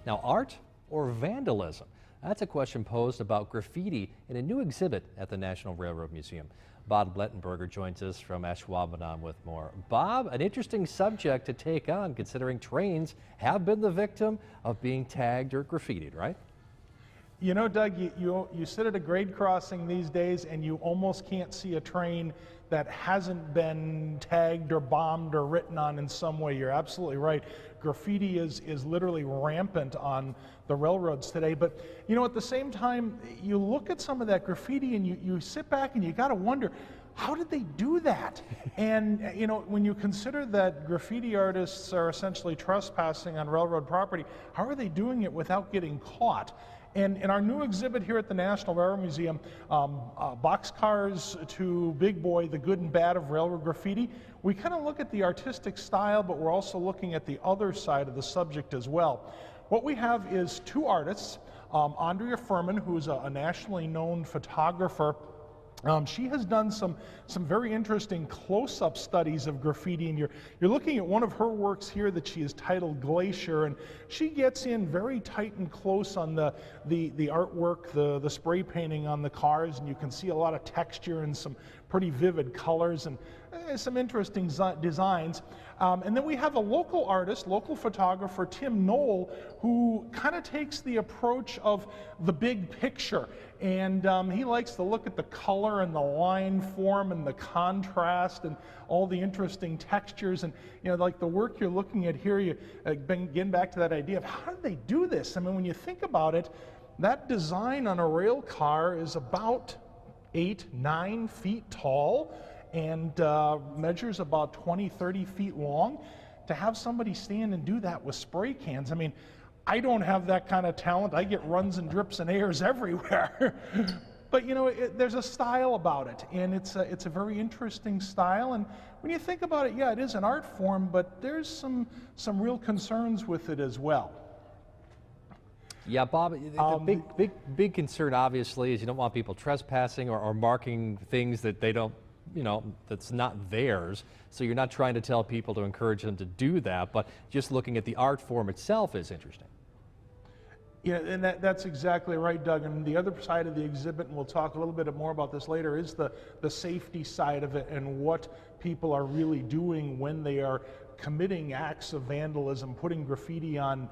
Now, art or vandalism? That's a question posed about graffiti in a new exhibit at the National Railroad Museum. Bob Blettenberger joins us from Ashwaubenon with more. Bob, an interesting subject to take on considering trains have been the victim of being tagged or graffitied, right? You know, Doug, you sit at a grade crossing these days and you almost can't see a train that hasn't been tagged or bombed or written on in some way. You're absolutely right. Graffiti is literally rampant on the railroads today. But, you know, at the same time, you look at some of that graffiti and you sit back and you got to wonder, how did they do that? And, you know, when you consider that graffiti artists are essentially trespassing on railroad property, how are they doing it without getting caught? And in our new exhibit here at the National Railroad Museum, Boxcars to Big Boy, the good and bad of railroad graffiti, we kind of look at the artistic style, but we're also looking at the other side of the subject as well. What we have is two artists, Andrea Furman, who's a nationally known photographer. She has done some very interesting close-up studies of graffiti, and you're looking at one of her works here that she has titled Glacier, and she gets in very tight and close on the artwork, the spray painting on the cars, and you can see a lot of texture and some pretty vivid colors and some interesting designs. And then we have a local artist, local photographer, Tim Knoll, who kind of takes the approach of the big picture. And he likes to look at the color and the line form and the contrast and all the interesting textures. And, you know, like the work you're looking at here, you again back to that idea of how did they do this? I mean, when you think about it, that design on a rail car is about 8-9 feet tall and measures about 20-30 feet long. To have somebody stand and do that with spray cans, I mean, I don't have that kind of talent. I get runs and drips and airs everywhere. But you know, there's a style about it, and it's a very interesting style. And when you think about it, yeah, it is an art form, but there's some real concerns with it as well. Yeah, Bob, the big concern obviously is you don't want people trespassing or marking things that they don't, you know, that's not theirs. So you're not trying to tell people to encourage them to do that, but just looking at the art form itself is interesting. Yeah, and that's exactly right, Doug. And the other side of the exhibit, and we'll talk a little bit more about this later, is the safety side of it and what people are really doing when they are committing acts of vandalism, putting graffiti on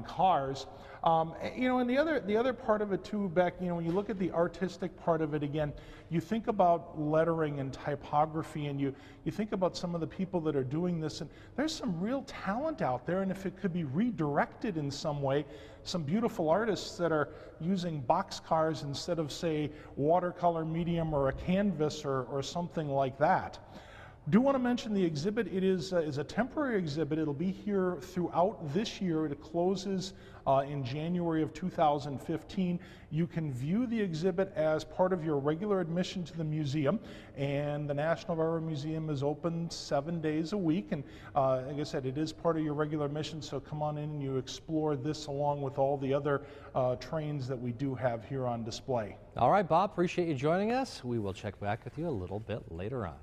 cars. You know, and the other part of it too, Beck, you know, when you look at the artistic part of it again, you think about lettering and typography, and you think about some of the people that are doing this, and there's some real talent out there, and if it could be redirected in some way, some beautiful artists that are using boxcars instead of, say, watercolor medium or a canvas or something like that. Do want to mention the exhibit. It is a temporary exhibit. It'll be here throughout this year. It closes in January of 2015. You can view the exhibit as part of your regular admission to the museum, and the National Railroad Museum is open 7 days a week, and like I said, it is part of your regular admission, so come on in and you explore this along with all the other trains that we do have here on display. All right, Bob, appreciate you joining us. We will check back with you a little bit later on.